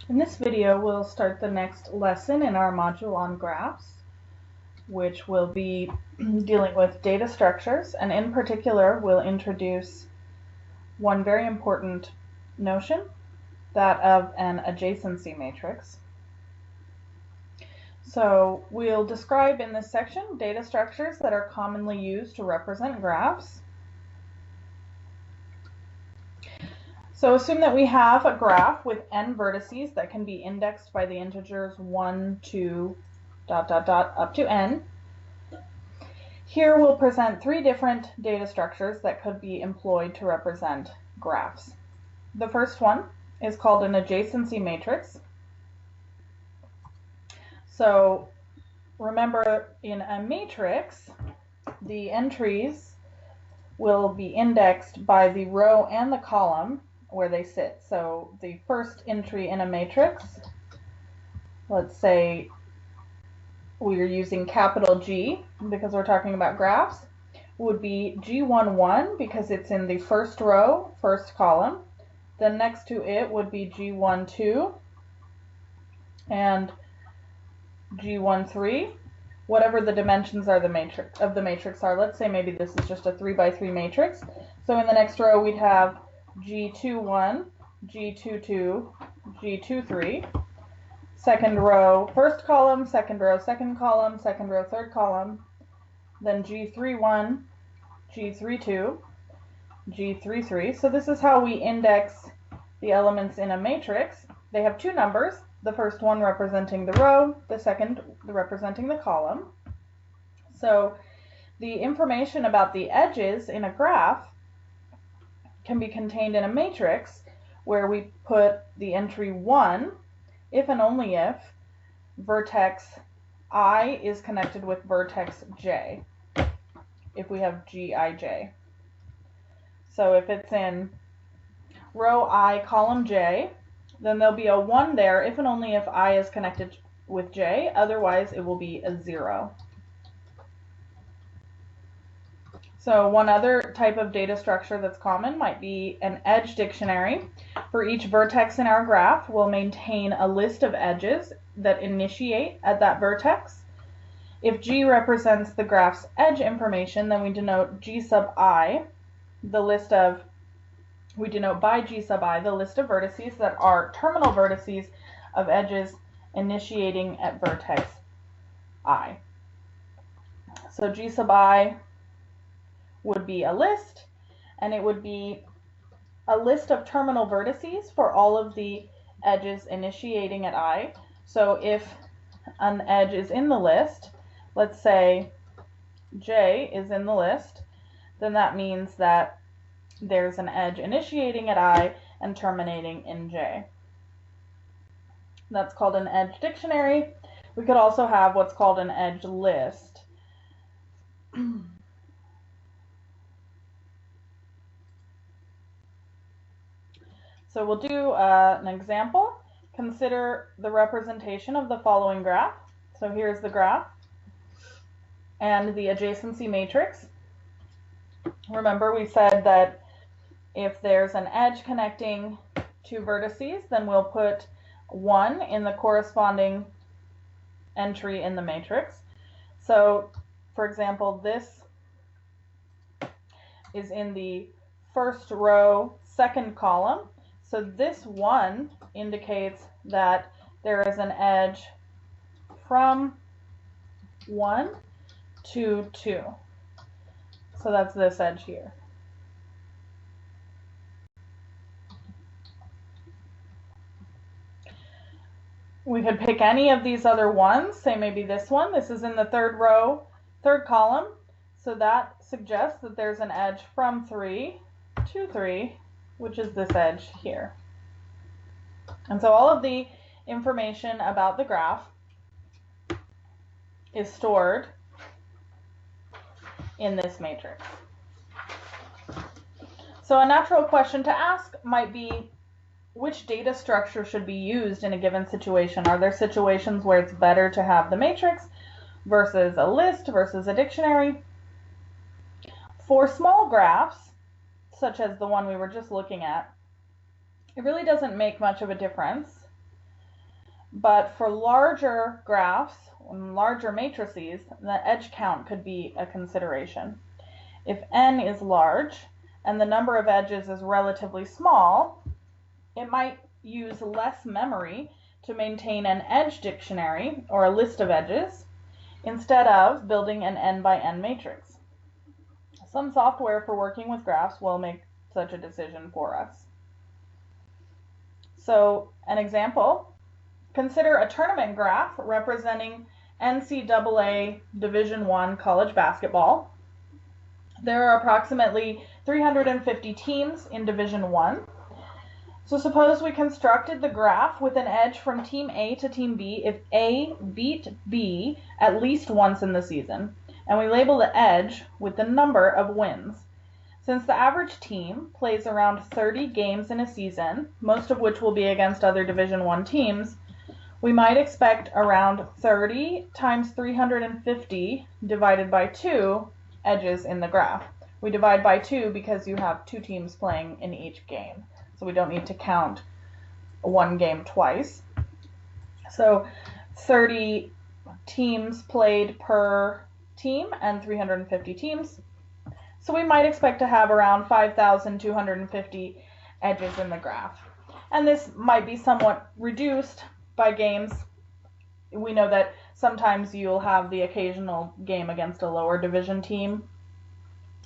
In this video, we'll start the next lesson in our module on graphs, which will be dealing with data structures, and in particular, we'll introduce one very important notion, that of an adjacency matrix. So we'll describe in this section data structures that are commonly used to represent graphs. So assume that we have a graph with n vertices that can be indexed by the integers 1, 2, ... up to n. Here we'll present three different data structures that could be employed to represent graphs. The first one is called an adjacency matrix. So remember, in a matrix, the entries will be indexed by the row and the column where they sit. So the first entry in a matrix, let's say we're using capital G because we're talking about graphs, would be G11 because it's in the first row, first column. Then next to it would be G12 and G13, whatever the dimensions are of the matrix are. Let's say maybe this is just a 3 by 3 matrix. So in the next row we'd have G21, G22, G23. Second row, first column, second row, second column, second row, third column. Then G31, G32, G33. So this is how we index the elements in a matrix. They have two numbers, the first one representing the row, the second representing the column. So the information about the edges in a graph can be contained in a matrix where we put the entry 1 if and only if vertex I is connected with vertex j, if we have Gij. So if it's in row I, column j, then there'll be a 1 there if and only if I is connected with j, otherwise it will be a 0. So one other type of data structure that's common might be an edge dictionary. For each vertex in our graph, we'll maintain a list of edges that initiate at that vertex. If G represents the graph's edge information, then we denote G sub I, we denote by G sub I the list of vertices that are terminal vertices of edges initiating at vertex I. So G sub I would be a list, and it would be a list of terminal vertices for all of the edges initiating at I. So if an edge is in the list, let's say J is in the list, then that means that there's an edge initiating at I and terminating in J. That's called an edge dictionary. We could also have what's called an edge list. So we'll do an example. Consider the representation of the following graph. So here's the graph and the adjacency matrix. Remember, we said that if there's an edge connecting two vertices, then we'll put 1 in the corresponding entry in the matrix. So, for example, this is in the first row, second column. So this 1 indicates that there is an edge from 1 to 2. So that's this edge here. We could pick any of these other ones, say maybe this one. This is in the third row, third column. So that suggests that there's an edge from 3 to 3, which is this edge here. And so all of the information about the graph is stored in this matrix. So a natural question to ask might be, which data structure should be used in a given situation? Are there situations where it's better to have the matrix versus a list versus a dictionary? For small graphs, such as the one we were just looking at, it really doesn't make much of a difference. But for larger graphs, larger matrices, the edge count could be a consideration. If n is large and the number of edges is relatively small, it might use less memory to maintain an edge dictionary or a list of edges instead of building an n by n matrix. Some software for working with graphs will make such a decision for us. So an example, consider a tournament graph representing NCAA Division I college basketball. There are approximately 350 teams in Division I. So suppose we constructed the graph with an edge from team A to team B if A beat B at least once in the season, and we label the edge with the number of wins. Since the average team plays around 30 games in a season, most of which will be against other Division I teams, we might expect around 30 times 350 divided by 2 edges in the graph. We divide by 2 because you have 2 teams playing in each game. So we don't need to count one game twice. So 30 teams played per team and 350 teams. So we might expect to have around 5,250 edges in the graph. And this might be somewhat reduced by games. We know that sometimes you'll have the occasional game against a lower division team,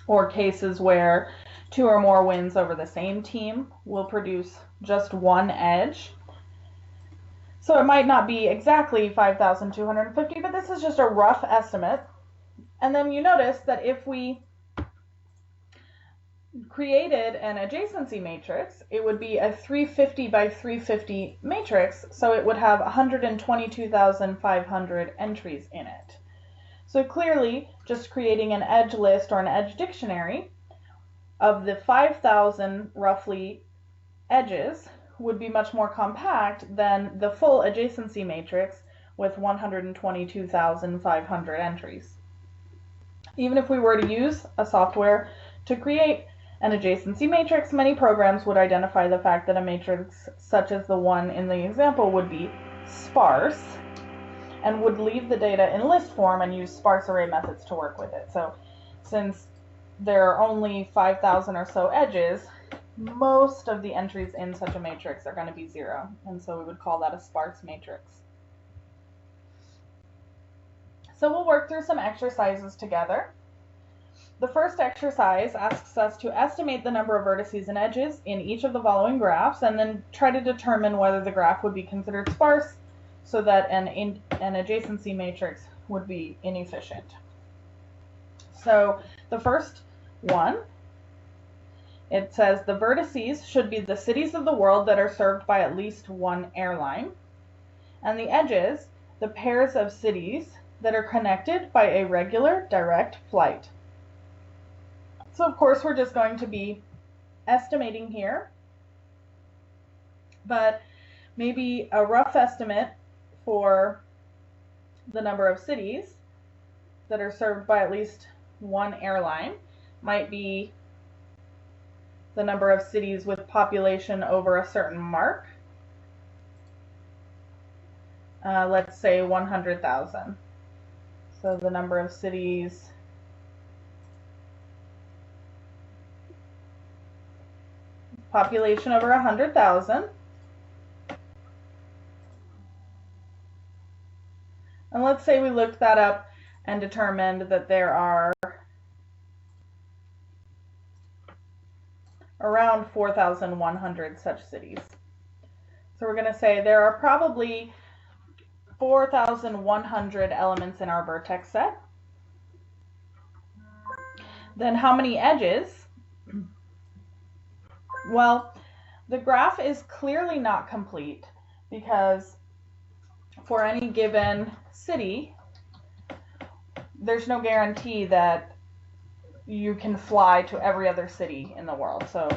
or cases where 2 or more wins over the same team will produce just one edge. So it might not be exactly 5,250, but this is just a rough estimate. And then you notice that if we created an adjacency matrix, it would be a 350 by 350 matrix, so it would have 122,500 entries in it. So clearly, just creating an edge list or an edge dictionary of the 5,000 roughly edges would be much more compact than the full adjacency matrix with 122,500 entries. Even if we were to use a software to create an adjacency matrix, many programs would identify the fact that a matrix such as the one in the example would be sparse and would leave the data in list form and use sparse array methods to work with it. So since there are only 5,000 or so edges, most of the entries in such a matrix are going to be 0, and so we would call that a sparse matrix. So we'll work through some exercises together. The first exercise asks us to estimate the number of vertices and edges in each of the following graphs, and then try to determine whether the graph would be considered sparse so that an adjacency matrix would be inefficient. So the first one, it says the vertices should be the cities of the world that are served by at least one airline, and the edges, the pairs of cities that are connected by a regular direct flight. So of course we're just going to be estimating here, but maybe a rough estimate for the number of cities that are served by at least one airline might be the number of cities with population over a certain mark. Let's say 100,000. So the number of cities population over 100,000. And let's say we looked that up and determined that there are around 4,100 such cities. So we're going to say there are probably 4,100 elements in our vertex set. Then how many edges? Well, the graph is clearly not complete because for any given city, there's no guarantee that you can fly to every other city in the world. So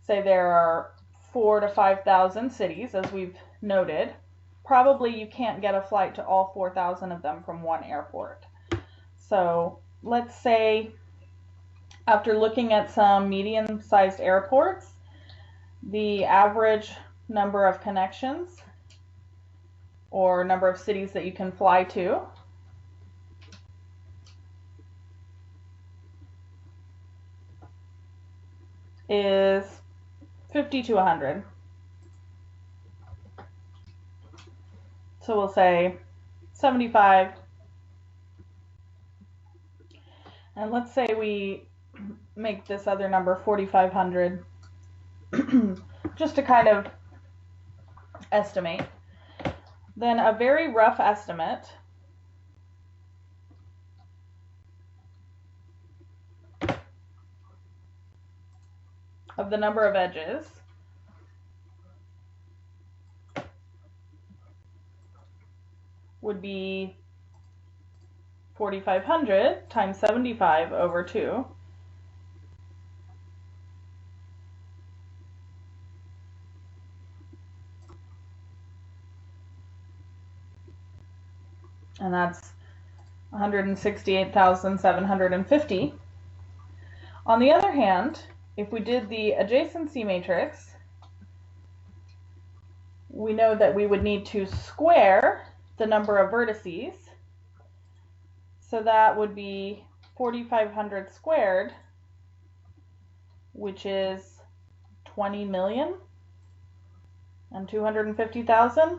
say there are 4,000 to 5,000 cities, as we've noted. Probably you can't get a flight to all 4,000 of them from one airport. So let's say after looking at some medium-sized airports, the average number of connections or number of cities that you can fly to is 50 to 100. So we'll say 75. And let's say we make this other number 4,500 just to kind of estimate. Then a very rough estimate of the number of edges would be 4,500 times 75 over 2. And that's 168,750. On the other hand, if we did the adjacency matrix, we know that we would need to square the number of vertices. So that would be 4,500 squared, which is 20,250,000.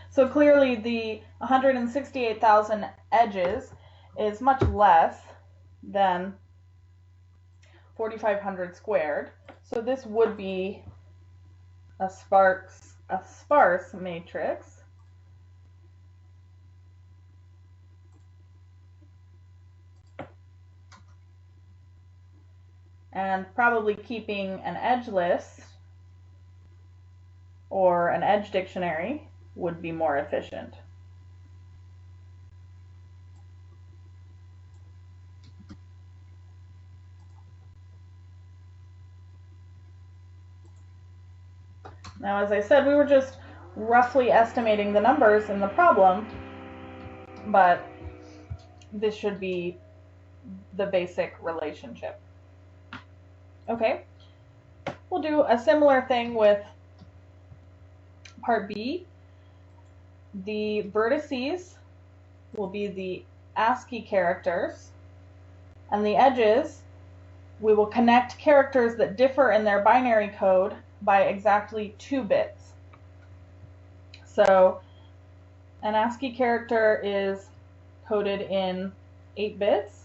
So clearly the 168,000 edges is much less than 4,500 squared. So this would be a sparse matrix. And probably keeping an edge list or an edge dictionary would be more efficient. Now, as I said, we were just roughly estimating the numbers in the problem, but this should be the basic relationship. Okay, we'll do a similar thing with part B. The vertices will be the ASCII characters, and the edges, we will connect characters that differ in their binary code by exactly 2 bits. So an ASCII character is coded in 8 bits.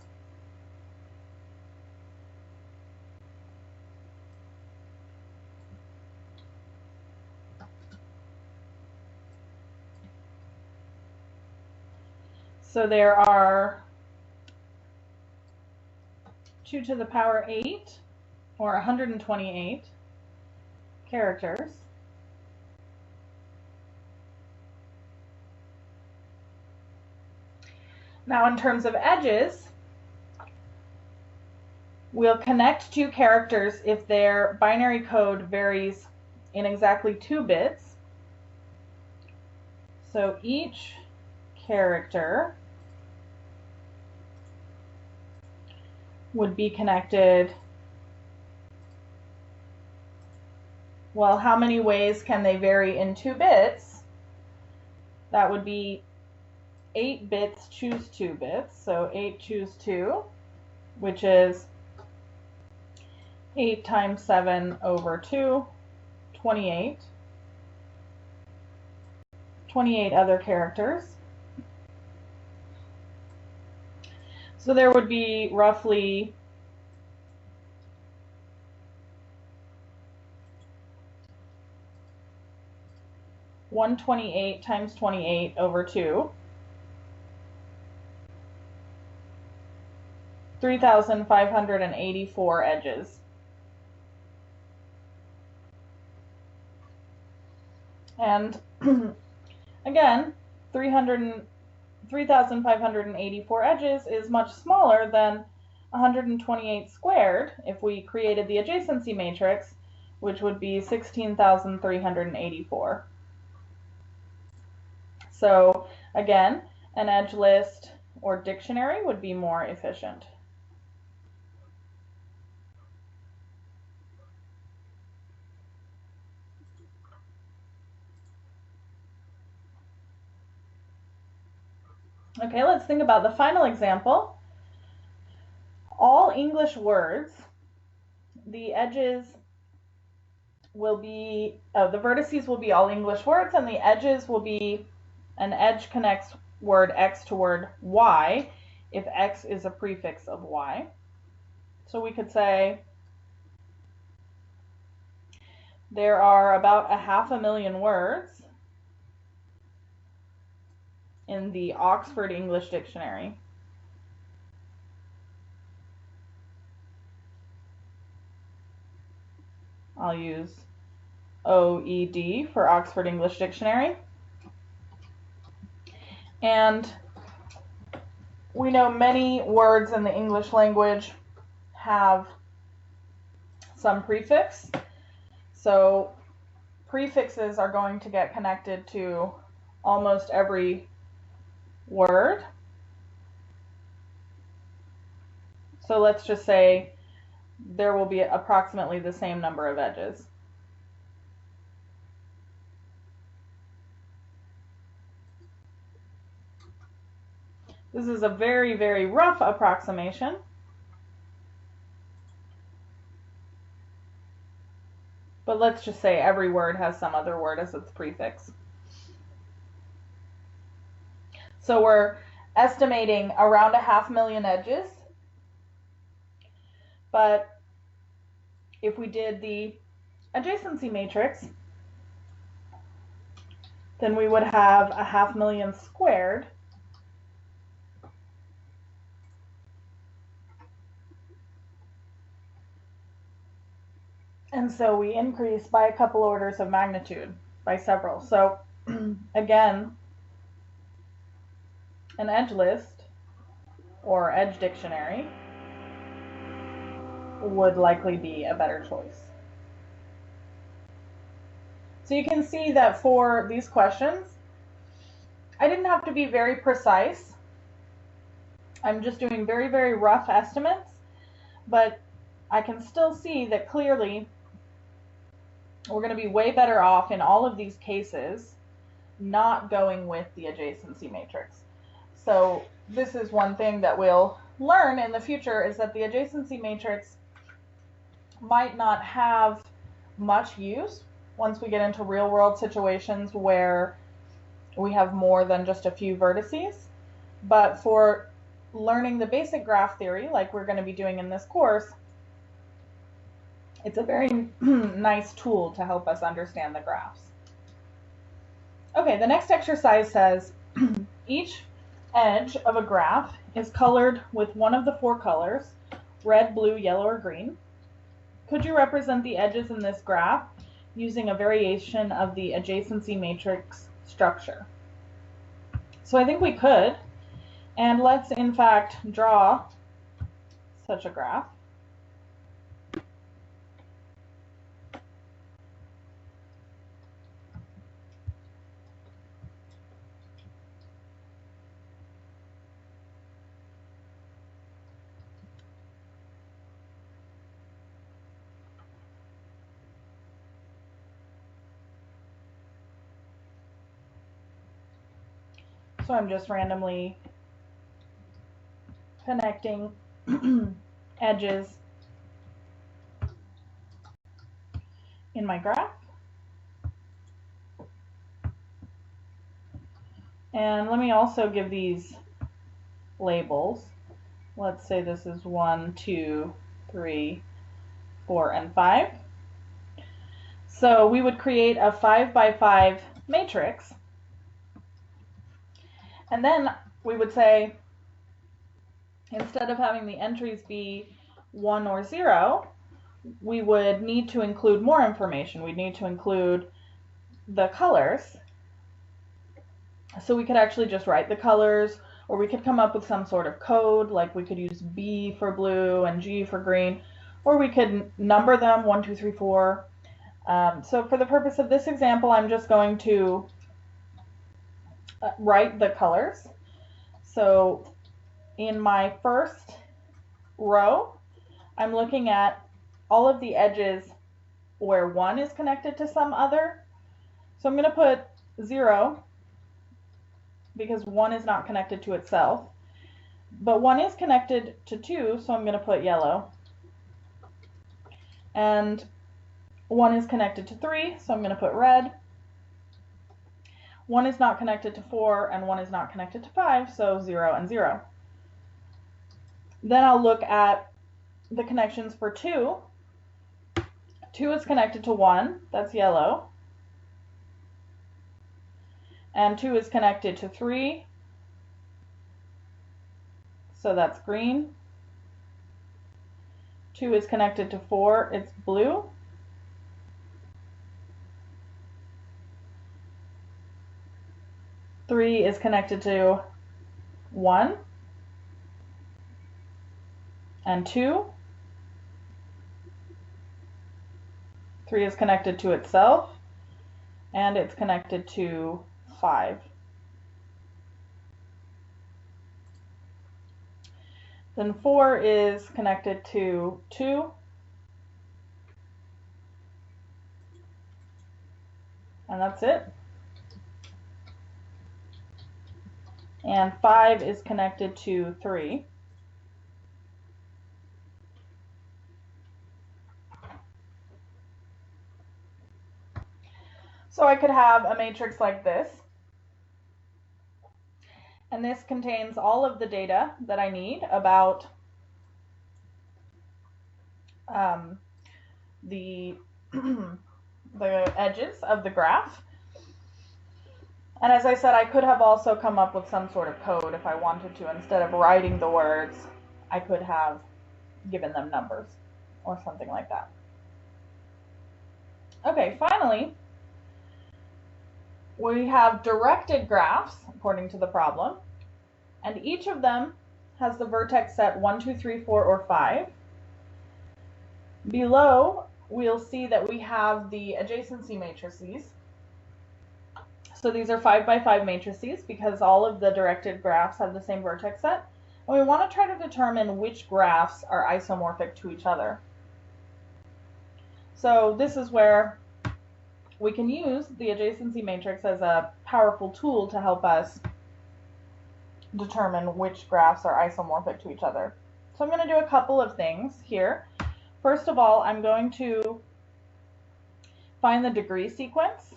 So there are 2 to the power 8, or 128 characters. Now in terms of edges, we'll connect 2 characters if their binary code varies in exactly 2 bits. So each character would be connected. Well, how many ways can they vary in 2 bits? That would be 8 bits choose 2 bits, so 8 choose 2, which is 8 times 7 over 2, 28. 28 other characters. So there would be roughly 128 times 28 over 2, 3,584 edges. And again, 3,584 edges is much smaller than 128 squared if we created the adjacency matrix, which would be 16,384. So again, an edge list or dictionary would be more efficient. Okay, let's think about the final example. All English words, the edges will be, the vertices will be all English words, and the edges will be, an edge connects word X to word Y if X is a prefix of Y. So we could say there are about 500,000 words in the Oxford English Dictionary. I'll use OED for Oxford English Dictionary. And we know many words in the English language have some prefix. So prefixes are going to get connected to almost every word. So let's just say there will be approximately the same number of edges. This is a very, very rough approximation. But let's just say every word has some other word as its prefix. So we're estimating around 500,000 edges. But if we did the adjacency matrix, then we would have 500,000 squared. And so we increase by a couple orders of magnitude, by several. So again, an edge list or edge dictionary would likely be a better choice. So you can see that for these questions, I didn't have to be very precise. I'm just doing very, very rough estimates, but I can still see that clearly we're going to be way better off in all of these cases not going with the adjacency matrix. So this is one thing that we'll learn in the future, is that the adjacency matrix might not have much use once we get into real world situations where we have more than just a few vertices. But for learning the basic graph theory, like we're going to be doing in this course, it's a very nice tool to help us understand the graphs. Okay, the next exercise says each edge of a graph is colored with one of the four colors, red, blue, yellow, or green. Could you represent the edges in this graph using a variation of the adjacency matrix structure? So I think we could, and let's in fact draw such a graph. So I'm just randomly connecting edges in my graph. And let me also give these labels. Let's say this is 1, 2, 3, 4, and 5. So we would create a 5 by 5 matrix. And then we would say, instead of having the entries be 1 or 0, we would need to include more information. We'd need to include the colors. So we could actually just write the colors, or we could come up with some sort of code, like we could use B for blue and G for green, or we could number them 1, 2, 3, 4. So for the purpose of this example, I'm just going to write the colors. So in my first row, I'm looking at all of the edges where 1 is connected to some other. So I'm going to put 0 because 1 is not connected to itself. But 1 is connected to 2, so I'm going to put yellow. And 1 is connected to 3, so I'm going to put red. 1 is not connected to 4, and 1 is not connected to 5, so 0 and 0. Then I'll look at the connections for 2. 2 is connected to 1, that's yellow. And 2 is connected to 3, so that's green. 2 is connected to 4, it's blue. 3 is connected to 1 and 2. 3 is connected to itself, and it's connected to 5. Then 4 is connected to 2, and that's it. And 5 is connected to 3. So I could have a matrix like this. And this contains all of the data that I need about the edges of the graph. And as I said, I could have also come up with some sort of code if I wanted to. Instead of writing the words, I could have given them numbers or something like that. Okay, finally, we have directed graphs according to the problem, and each of them has the vertex set 1, 2, 3, 4, or 5. Below, we'll see that we have the adjacency matrices. So these are 5 by 5 matrices because all of the directed graphs have the same vertex set. And we want to try to determine which graphs are isomorphic to each other. So this is where we can use the adjacency matrix as a powerful tool to help us determine which graphs are isomorphic to each other. So I'm going to do a couple of things here. First of all, I'm going to find the degree sequence.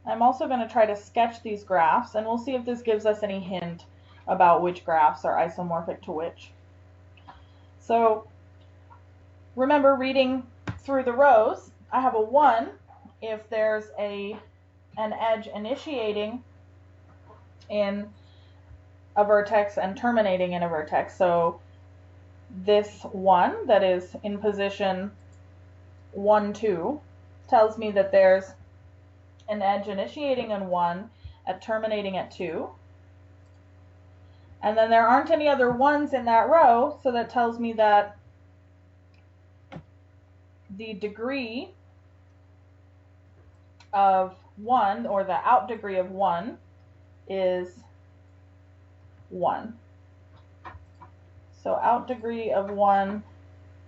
I'm also going to try to sketch these graphs, and we'll see if this gives us any hint about which graphs are isomorphic to which. So remember, reading through the rows, I have a 1 if there's an edge initiating in a vertex and terminating in a vertex. So this 1 that is in position 1, 2 tells me that there's an edge initiating in 1 and terminating at 2. And then there aren't any other 1s in that row, so that tells me that the degree of 1, or the out degree of 1, is 1. So out degree of 1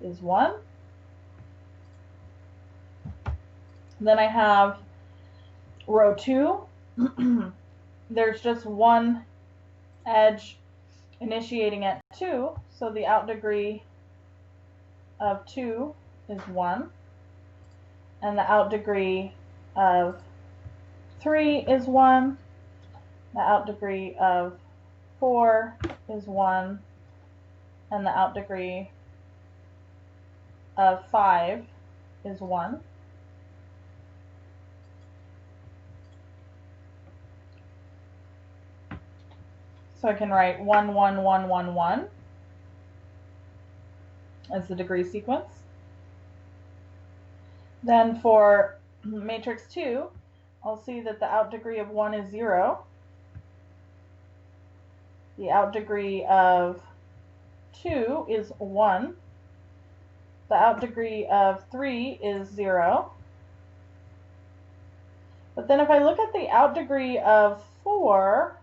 is 1. Then I have row 2. There's just one edge initiating at 2, so the out degree of 2 is 1, and the out degree of 3 is 1, the out degree of 4 is 1, and the out degree of 5 is 1. So I can write 1, 1, 1, 1, 1 as the degree sequence. Then for matrix 2, I'll see that the out degree of 1 is 0. The out degree of 2 is 1. The out degree of 3 is 0. But then if I look at the out degree of 4,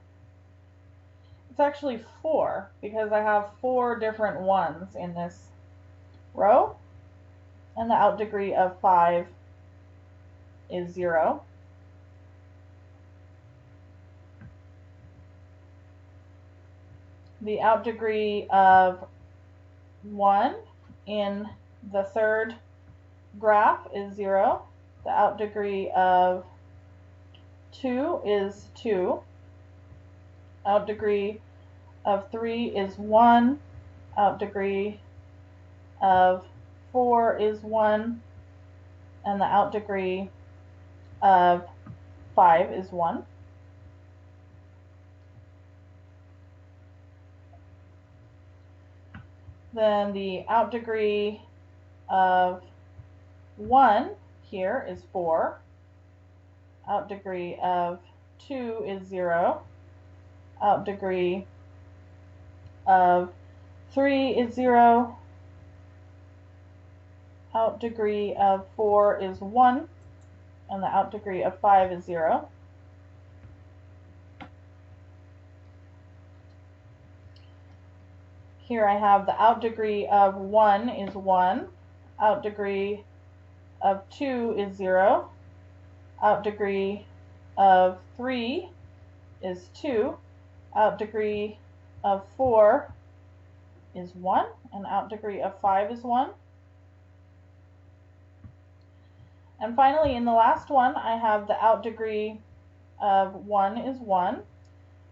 it's actually 4, because I have 4 different 1s in this row, and the out degree of 5 is 0. the out degree of 1 in the third graph is 0. The out degree of 2 is 2. Out degree of 3 is 1. Out degree of 4 is 1. And the out degree of 5 is 1. Then the out degree of 1 here is 4. Out degree of 2 is 0. Out degree of 3 is 0. Out degree of 4 is 1. And the out degree of 5 is 0. Here I have the out degree of 1 is 1. Out degree of 2 is 0. Out degree of 3 is 2. Out degree of 4 is 1. And out degree of 5 is 1. And finally, in the last one, I have the out degree of 1 is 1.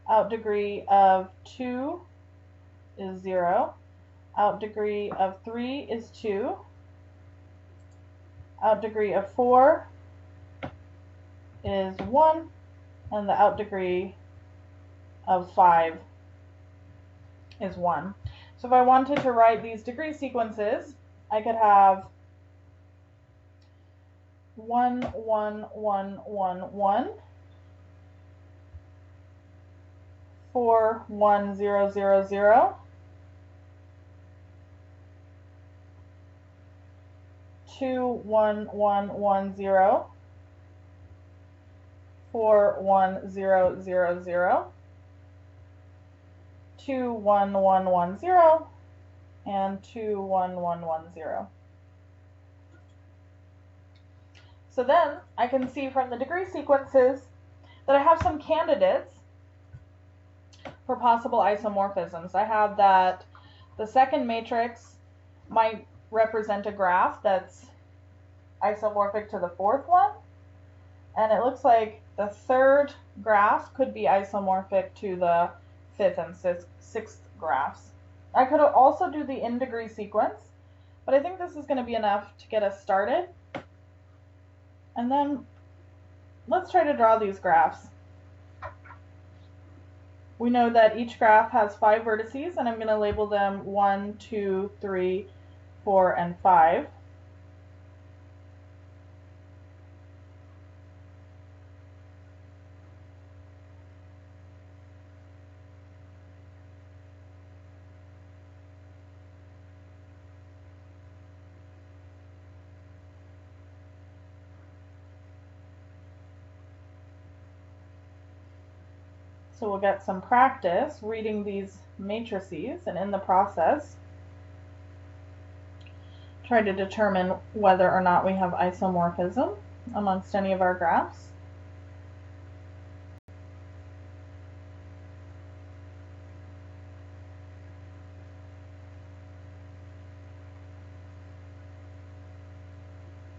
Out degree of 2 is 0. Out degree of 3 is 2. Out degree of 4 is 1. And the out degree of 5 is 1. So if I wanted to write these degree sequences, I could have 1, 1, 1, 1, 1, 4, 1, 0, 0, 0, 2, 1, 1, 1, 0, 4, 1, 0, 0, 0, 2, 1, 1, 1, 0, and 2, 1, 1, 1, 0. So then I can see from the degree sequences that I have some candidates for possible isomorphisms. I have that the second matrix might represent a graph that's isomorphic to the fourth one, and it looks like the third graph could be isomorphic to the fifth and sixth graphs. I could also do the in degree sequence, but I think this is going to be enough to get us started. And then let's try to draw these graphs. We know that each graph has 5 vertices, and I'm going to label them 1, 2, 3, 4, and 5. So we'll get some practice reading these matrices, and in the process, try to determine whether or not we have isomorphism amongst any of our graphs.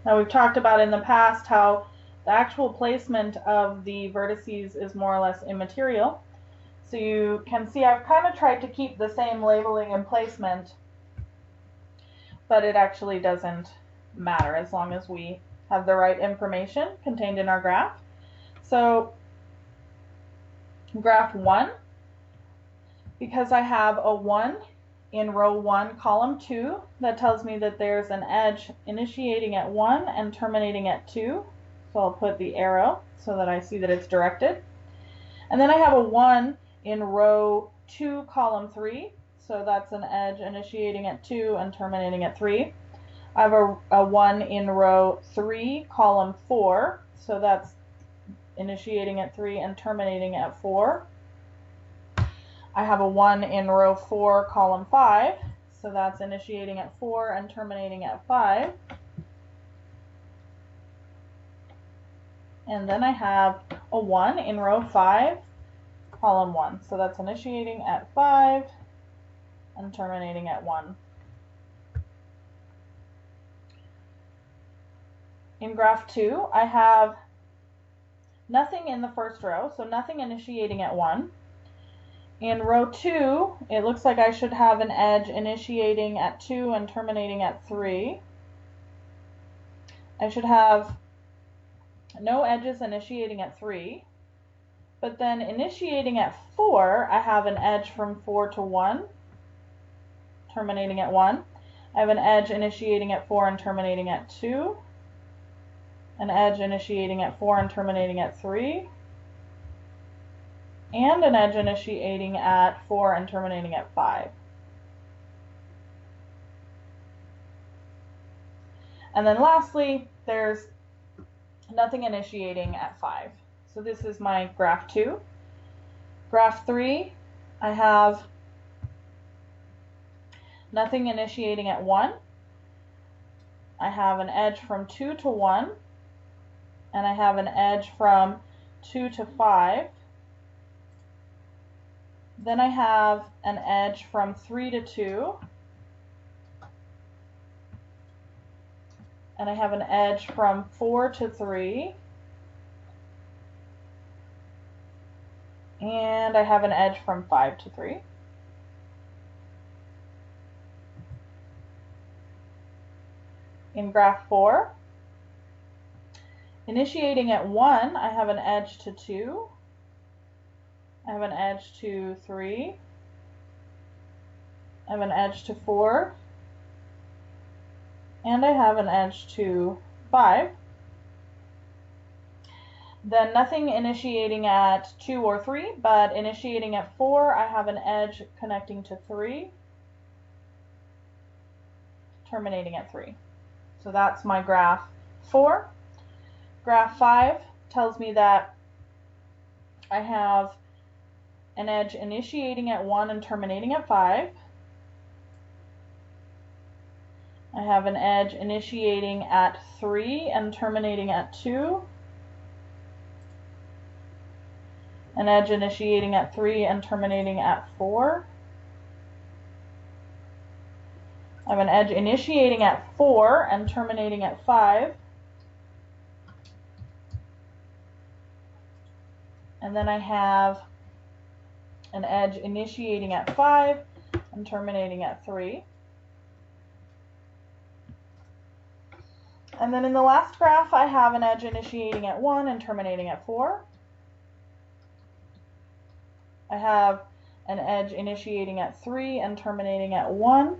Now we've talked about in the past how the actual placement of the vertices is more or less immaterial. So you can see I've kind of tried to keep the same labeling and placement, but it actually doesn't matter as long as we have the right information contained in our graph. So graph 1, because I have a 1 in row 1, column 2, that tells me that there's an edge initiating at 1 and terminating at 2. So I'll put the arrow so that I see that it's directed. And then I have a 1 in row 2, column 3. So that's an edge initiating at 2 and terminating at 3. I have a 1 in row 3, column 4. So that's initiating at 3 and terminating at 4. I have a 1 in row 4, column 5. So that's initiating at 4 and terminating at 5. And then I have a 1 in row 5, column 1. So that's initiating at 5 and terminating at 1. In graph 2, I have nothing in the first row, so nothing initiating at 1. In row 2, it looks like I should have an edge initiating at 2 and terminating at 3. I should have no edges initiating at 3, but then initiating at 4, I have an edge from 4 to 1, terminating at 1. I have an edge initiating at 4 and terminating at 2, an edge initiating at 4 and terminating at 3, and an edge initiating at 4 and terminating at 5. And then lastly, there's nothing initiating at 5. So this is my graph 2. Graph 3, I have nothing initiating at 1. I have an edge from 2 to 1, and I have an edge from 2 to 5. Then I have an edge from 3 to 2, and I have an edge from 4 to 3, and I have an edge from 5 to 3. In graph 4, initiating at 1, I have an edge to 2, I have an edge to 3, I have an edge to 4, and I have an edge to 5. Then nothing initiating at 2 or 3, but initiating at 4, I have an edge connecting to 3, terminating at 3. So that's my graph 4. Graph 5 tells me that I have an edge initiating at 1 and terminating at 5. I have an edge initiating at 3 and terminating at 2. An edge initiating at 3 and terminating at 4. I have an edge initiating at 4 and terminating at 5. And then I have an edge initiating at 5 and terminating at 3. And then in the last graph, I have an edge initiating at 1 and terminating at 4. I have an edge initiating at 3 and terminating at 1.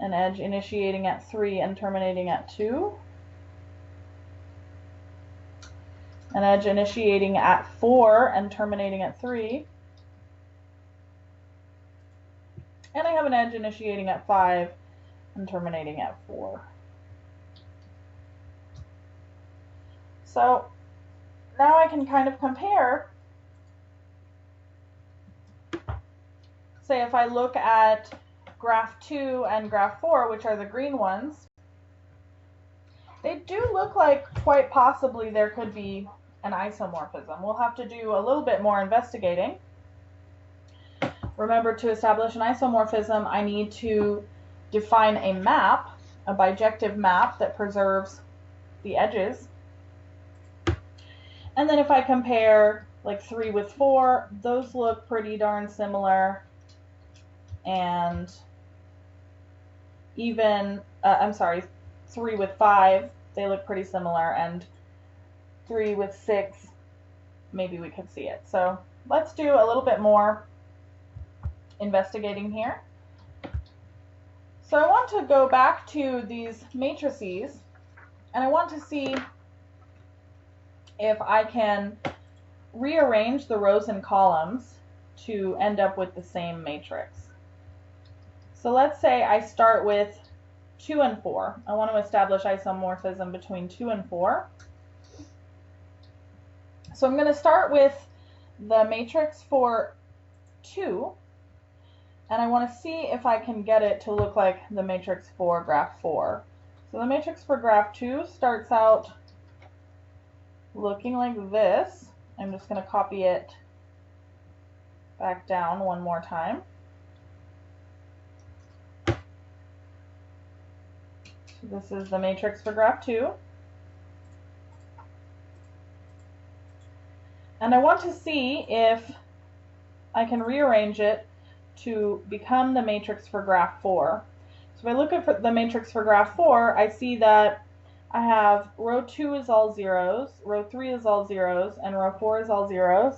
An edge initiating at 3 and terminating at 2. An edge initiating at 4 and terminating at 3. And I have an edge initiating at 5 and terminating at 4. So now I can kind of compare. Say if I look at graph 2 and graph 4, which are the green ones, they do look like quite possibly there could be an isomorphism. We'll have to do a little bit more investigating. Remember, to establish an isomorphism, I need to define a map, a bijective map that preserves the edges. And then if I compare like 3 with 4, those look pretty darn similar. And even, 3 with 5, they look pretty similar, and 3 with 6, maybe we could see it. So let's do a little bit more investigating here. So I want to go back to these matrices, and I want to see if I can rearrange the rows and columns to end up with the same matrix. So let's say I start with 2 and 4. I want to establish isomorphism between 2 and 4. So I'm going to start with the matrix for 2, and I want to see if I can get it to look like the matrix for graph 4. So the matrix for graph 2 starts out looking like this. I'm just going to copy it back down one more time. So this is the matrix for graph 2. And I want to see if I can rearrange it to become the matrix for graph 4. So if I look at the matrix for graph 4, I see that I have row 2 is all zeros, row 3 is all zeros, and row 4 is all zeros.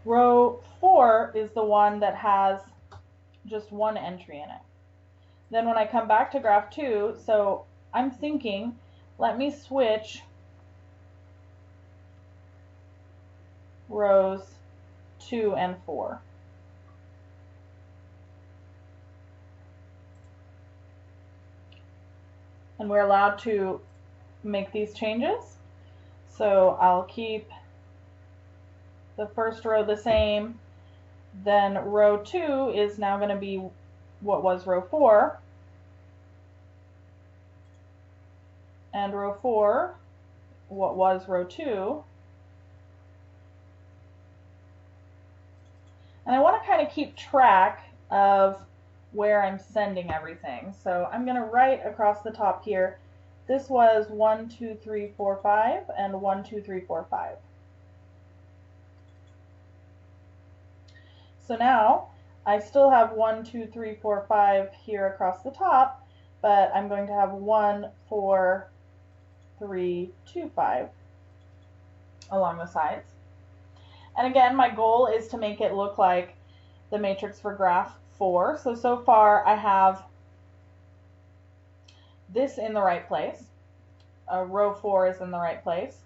Row 4 is the one that has just one entry in it. Then when I come back to graph 2, so I'm thinking, let me switch rows 2 and 4. And we're allowed to make these changes. So I'll keep the first row the same. Then row 2 is now going to be what was row 4. And row 4, what was row 2. And I want to kind of keep track of where I'm sending everything. So I'm going to write across the top here, this was 1, 2, 3, 4, 5, and 1, 2, 3, 4, 5. So now I still have 1, 2, 3, 4, 5 here across the top, but I'm going to have 1, 4, 3, 2, 5 along the sides. And again, my goal is to make it look like the matrix for graph 4. So far I have this in the right place. Row 4 is in the right place.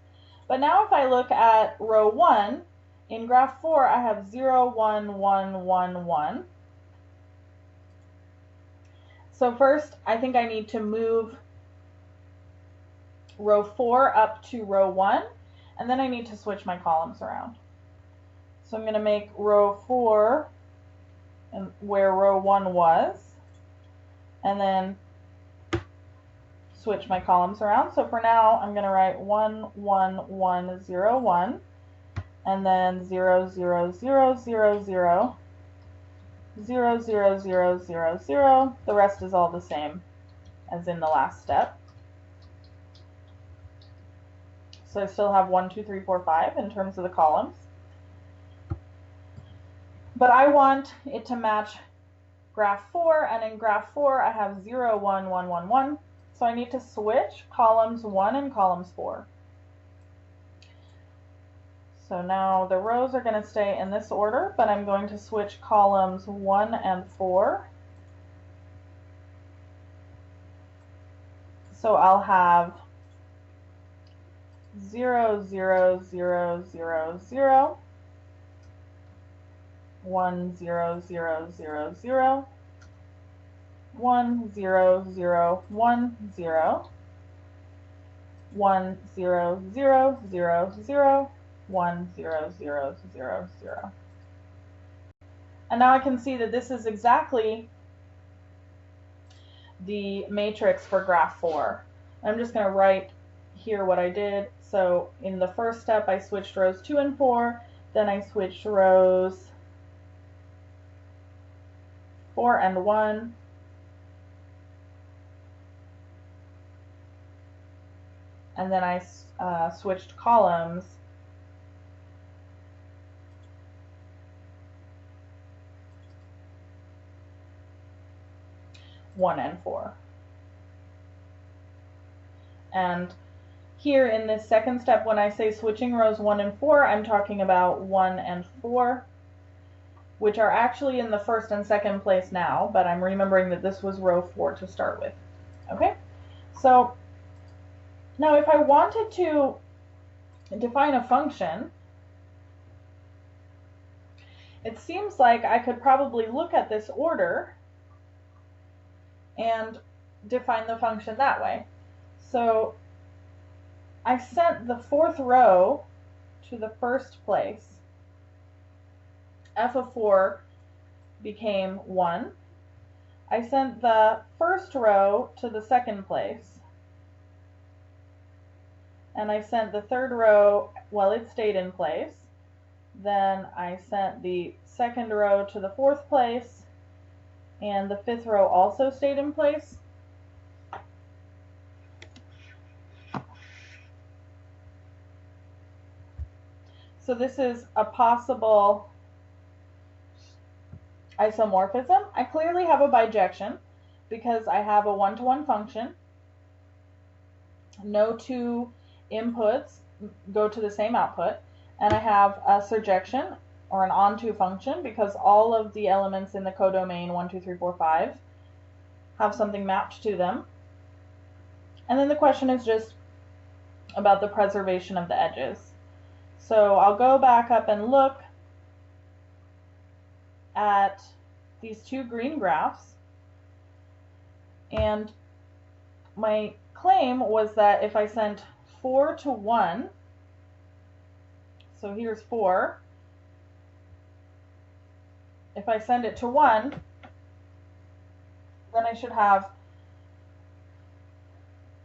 But now if I look at row 1, in graph 4 I have 0, 1, 1, 1, 1. So first I think I need to move row 4 up to row 1, and then I need to switch my columns around. So I'm going to make row 4 and where row 1 was, and then switch my columns around. So for now, I'm going to write 1, 1, 1, 0, 1, and then 0, 0, 0, 0, 0, 0, 0, 0, 0, 0. The rest is all the same as in the last step. So I still have 1, 2, 3, 4, 5 in terms of the columns. But I want it to match graph 4, and in graph 4 I have 0, 1, 1, 1, 1. So I need to switch columns 1 and columns 4. So now the rows are going to stay in this order, but I'm going to switch columns 1 and 4. So I'll have 0, 0, 0, 0, 0, 1, 0, 0, 0, 0, 1, 0, 0, 1, 0, 1, 0, 0, 0, 0, 1, 0, 0, 0, 0. And now I can see that this is exactly the matrix for graph 4. I'm just going to write here what I did. So in the first step I switched rows 2 and 4, then I switched rows 4 and 1, and then I switched columns 1 and 4. And here in this second step, when I say switching rows 1 and 4, I'm talking about 1 and 4, which are actually in the first and second place now, but I'm remembering that this was row 4 to start with. Okay, so now if I wanted to define a function, it seems like I could probably look at this order and define the function that way. So I sent the fourth row to the first place. F of 4 became 1. I sent the first row to the second place. And I sent the third row, well, it stayed in place. Then I sent the second row to the fourth place, and the fifth row also stayed in place. So this is a possible isomorphism. I clearly have a bijection because I have a one-to-one function. No two inputs go to the same output. And I have a surjection, or an onto function, because all of the elements in the codomain 1, 2, 3, 4, 5 have something mapped to them. And then the question is just about the preservation of the edges. So I'll go back up and look at these two green graphs, and my claim was that if I sent 4 to 1, so here's 4, if I send it to 1, then I should have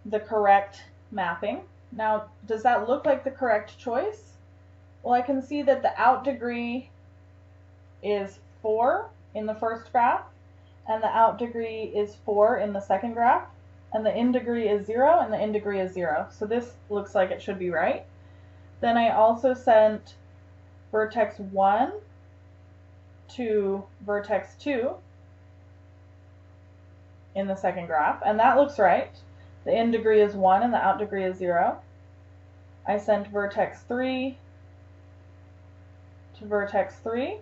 the correct mapping. Now, does that look like the correct choice? Well, I can see that the out degree is 4 in the first graph, and the out degree is 4 in the second graph, and the in degree is 0, and the in degree is 0. So this looks like it should be right. Then I also sent vertex 1 to vertex 2 in the second graph, and that looks right. The in degree is 1 and the out degree is 0. I sent vertex 3 to vertex 3.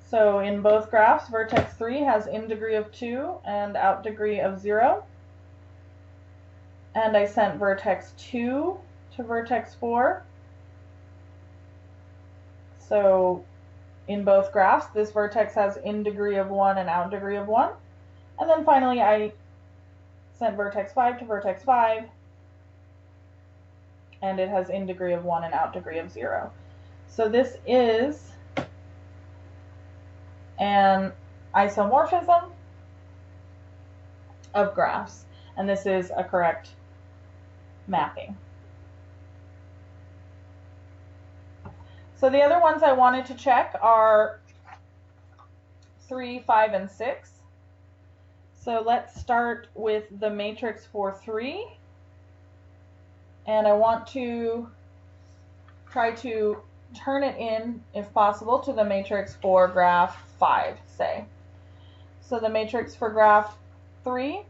So in both graphs, vertex 3 has in degree of 2 and out degree of 0. And I sent vertex 2 to vertex 4. So in both graphs, this vertex has in degree of 1 and out degree of 1. And then finally, I sent vertex 5 to vertex 5, and it has in degree of 1 and out degree of 0. So this is an isomorphism of graphs, and this is a correct mapping. So the other ones I wanted to check are 3, 5, and 6. So let's start with the matrix for 3. And I want to try to turn it in, if possible, to the matrix for graph 5, say. So the matrix for graph 3,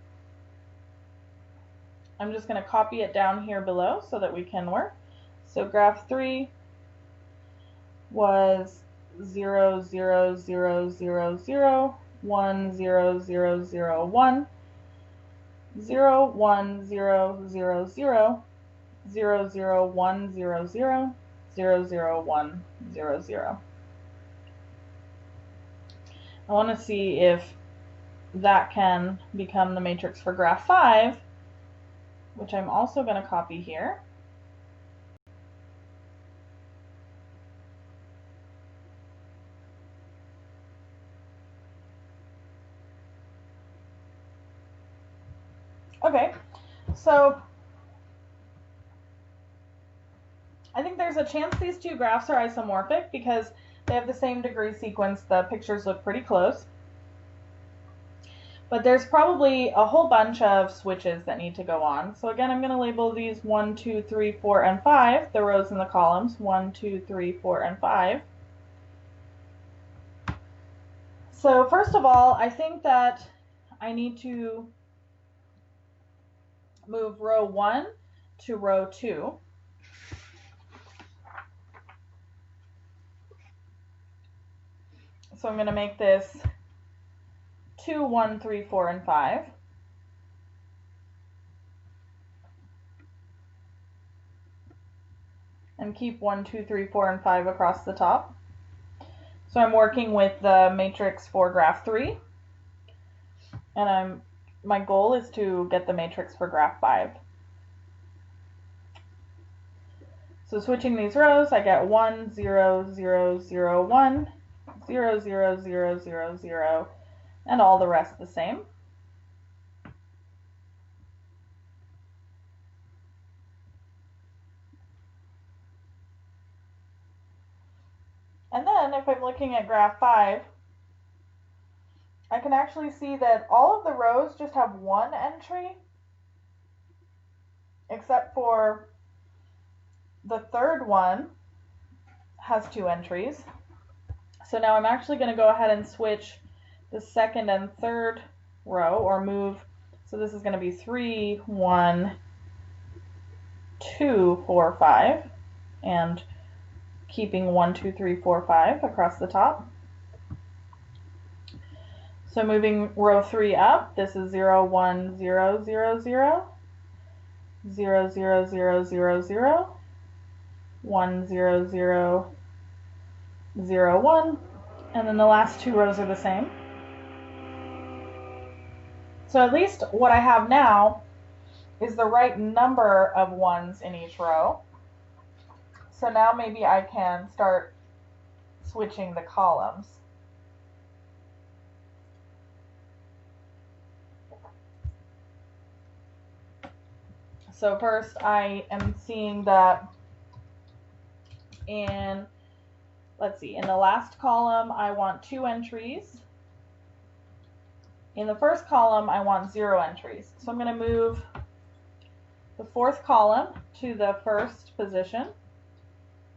I'm just going to copy it down here below so that we can work. So graph 3 was 0, 0, 0, 0, 0, 1, 0, 0, 0, 1, 0, 1, 0, 0, 0, 0, 0, 1, 0, 0, 0, 0, 1, 0, 0. I want to see if that can become the matrix for graph 5, which I'm also going to copy here. Okay, so I think there's a chance these two graphs are isomorphic because they have the same degree sequence. The pictures look pretty close. But there's probably a whole bunch of switches that need to go on. So again, I'm going to label these 1, 2, 3, 4, and 5, the rows and the columns, 1, 2, 3, 4, and 5. So first of all, I think that I need to move row 1 to row 2. So I'm going to make this 2, 1, 3, 4, and 5. And keep 1, 2, 3, 4, and 5 across the top. So I'm working with the matrix for graph 3. And my goal is to get the matrix for graph 5. So switching these rows, I get 1, 0, 0, 0, 1, 0, 0, 0, 0, 0, and all the rest the same. And then if I'm looking at graph 5, I can actually see that all of the rows just have one entry, except for the third one has 2 entries. So now I'm actually going to go ahead and switch the second and third row, or move. So this is going to be 3, 1, 2, 4, 5, and keeping 1, 2, 3, 4, 5 across the top. So moving row 3 up, this is 0, 1, 0, 0, 0, 0, 0, 0, 0, 0, 1, 0, 0, 0, 1, and then the last 2 rows are the same. So at least what I have now is the right number of 1s in each row. So now maybe I can start switching the columns. So first I am seeing that in the last column I want 2 entries. In the first column I want 0 entries. So I'm going to move the 4th column to the first position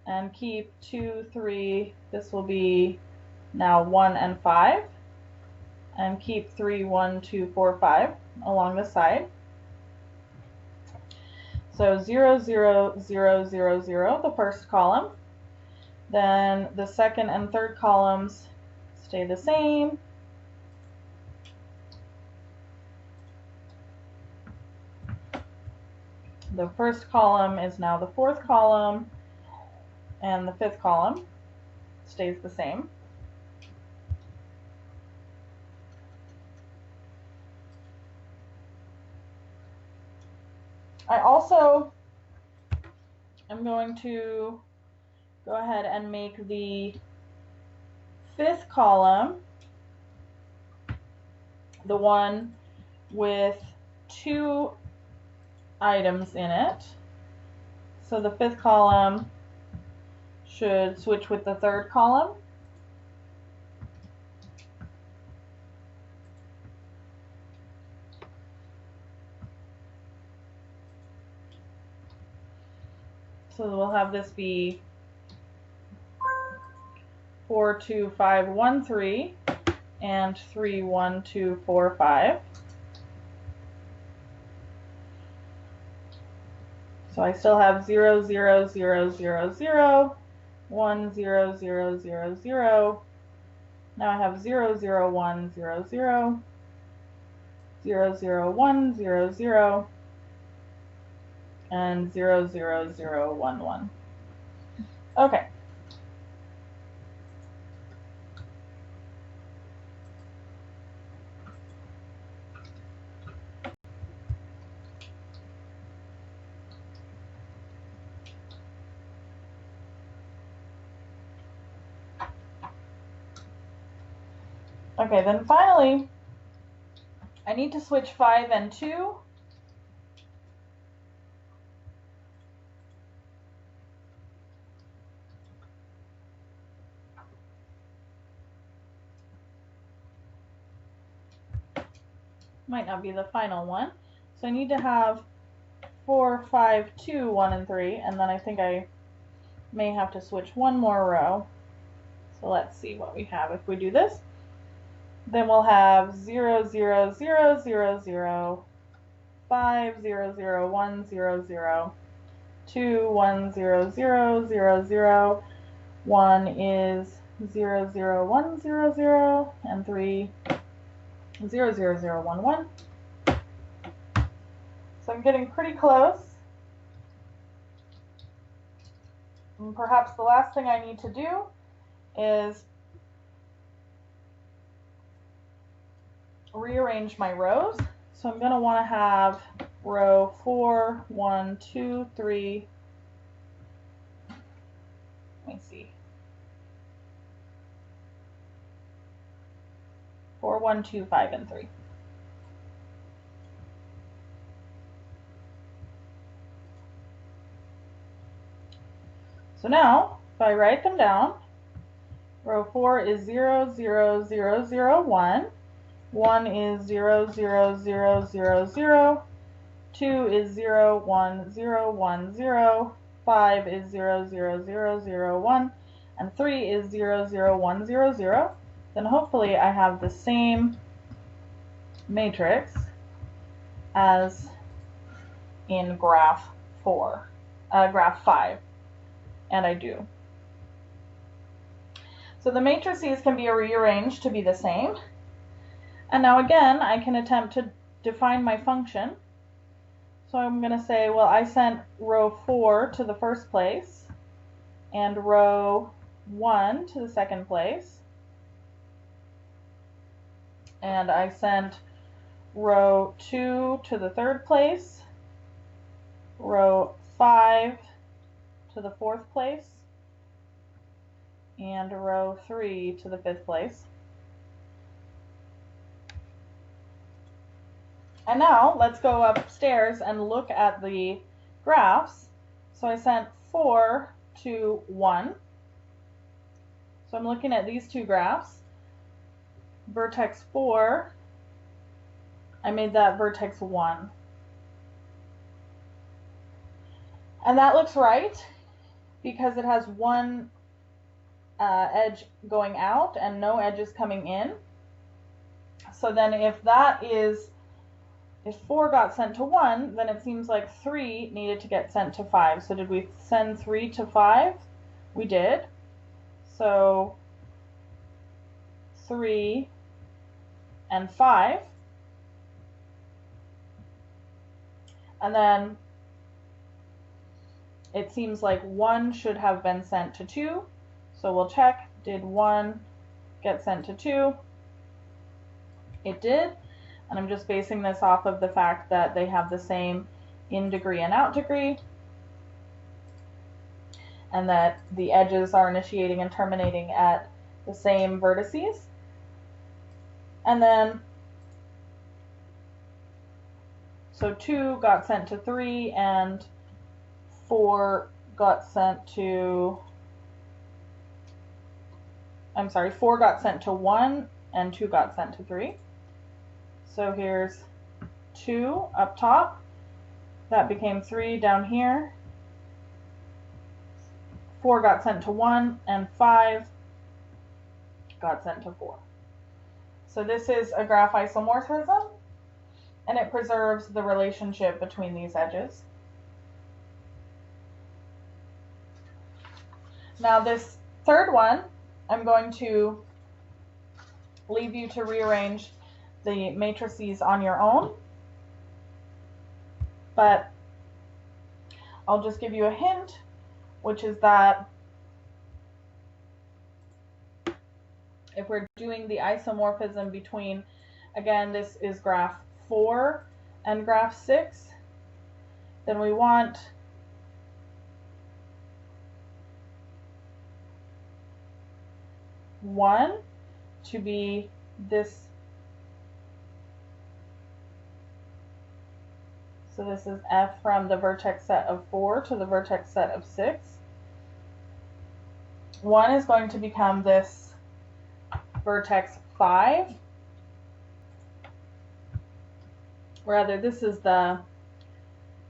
and keep 2, 3, this will be now 1 and 5, and keep 3, 1, 2, 4, 5 along the side. So 0, 0, 0, 0, 0, the first column. Then the second and third columns stay the same. The first column is now the 4th column, and the 5th column stays the same. I also am going to go ahead and make the 5th column the one with 2 items in it. So the 5th column should switch with the 3rd column. So we'll have this be 4, 2, 5, 1, 3, and 3, 1, 2, 4, 5. So I still have 0, 0, 0, 0, 0, 1, 0, 0, 0, 0. Now I have 0, 0, 1, 0, 0, 0, 0, 1, 0, 0, and 0, 0, 0, 1, 1. Okay. Okay, then finally, I need to switch 5 and 2. Might not be the final one. So I need to have 4, 5, 2, 1, and 3, and then I think I may have to switch one more row. So let's see what we have if we do this. Then we'll have 0, 0, 0, 0, 0, 5, 0, 0, 1, 0, 0, 2, 1, 0, 0, 0, 0, 1 is 0, 0, 1, 0, 0, and 3, 0, 0, 0, 1, 1. So I'm getting pretty close. And perhaps the last thing I need to do is rearrange my rows. So I'm going to want to have row 4, 1, 2, 3. Let me see. 4, 1, 2, 5, and 3. So now, if I write them down, Row 4 is 0, 0, 0, 0, 1. 1 is 0, 0, 0, 0, 0. 2 is 0, 1, 0, 1, 0. 5 is 0, 0, 0, 0, 1. And 3 is 0, 0, 1, 0, 0. Then hopefully I have the same matrix as in graph 5. And I do. So the matrices can be rearranged to be the same. And now again, I can attempt to define my function. So I'm going to say, well, I sent row 4 to the first place and row 1 to the second place. And I sent row 2 to the third place, row 5 to the fourth place, and row 3 to the fifth place. And now let's go upstairs and look at the graphs. So I sent 4 to 1. So I'm looking at these two graphs. Vertex 4, I made that vertex 1. And that looks right because it has one edge going out and no edges coming in. So then if 4 got sent to 1, then it seems like 3 needed to get sent to 5. So did we send 3 to 5? We did. So 3 and 5. And then it seems like 1 should have been sent to 2. So we'll check, did 1 get sent to 2? It did. And I'm just basing this off of the fact that they have the same in degree and out degree, and that the edges are initiating and terminating at the same vertices. And then, so 2 got sent to 3 and 4 got sent to, 4 got sent to 1 and 2 got sent to 3. So here's 2 up top, that became 3 down here, 4 got sent to 1, and 5 got sent to 4. So this is a graph isomorphism, and it preserves the relationship between these edges. Now this third one, I'm going to leave you to rearrange the matrices on your own, but I'll just give you a hint, which is that if we're doing the isomorphism between, again, this is graph 4 and graph 6, then we want one to be this. So this is F from the vertex set of 4 to the vertex set of 6. 1 is going to become this vertex 5. Rather, this is the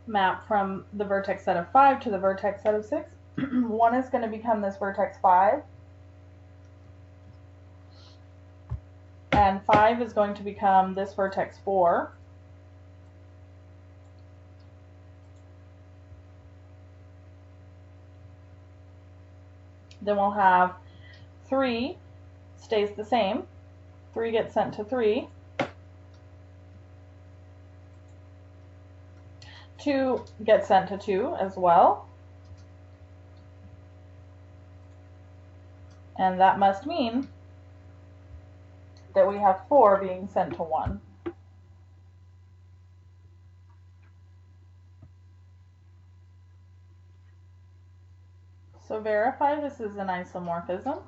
map from the vertex set of 5 to the vertex set of 6. 1 is going to become this vertex 5. And 5 is going to become this vertex 4. Then we'll have 3 stays the same. 3 gets sent to 3. 2 gets sent to 2 as well. And that must mean that we have 4 being sent to 1. So verify this is an isomorphism.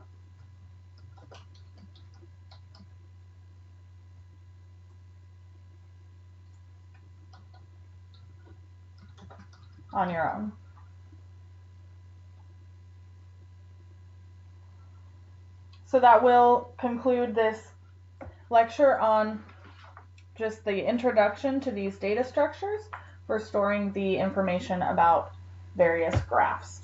On your own. So that will conclude this lecture on just the introduction to these data structures for storing the information about various graphs.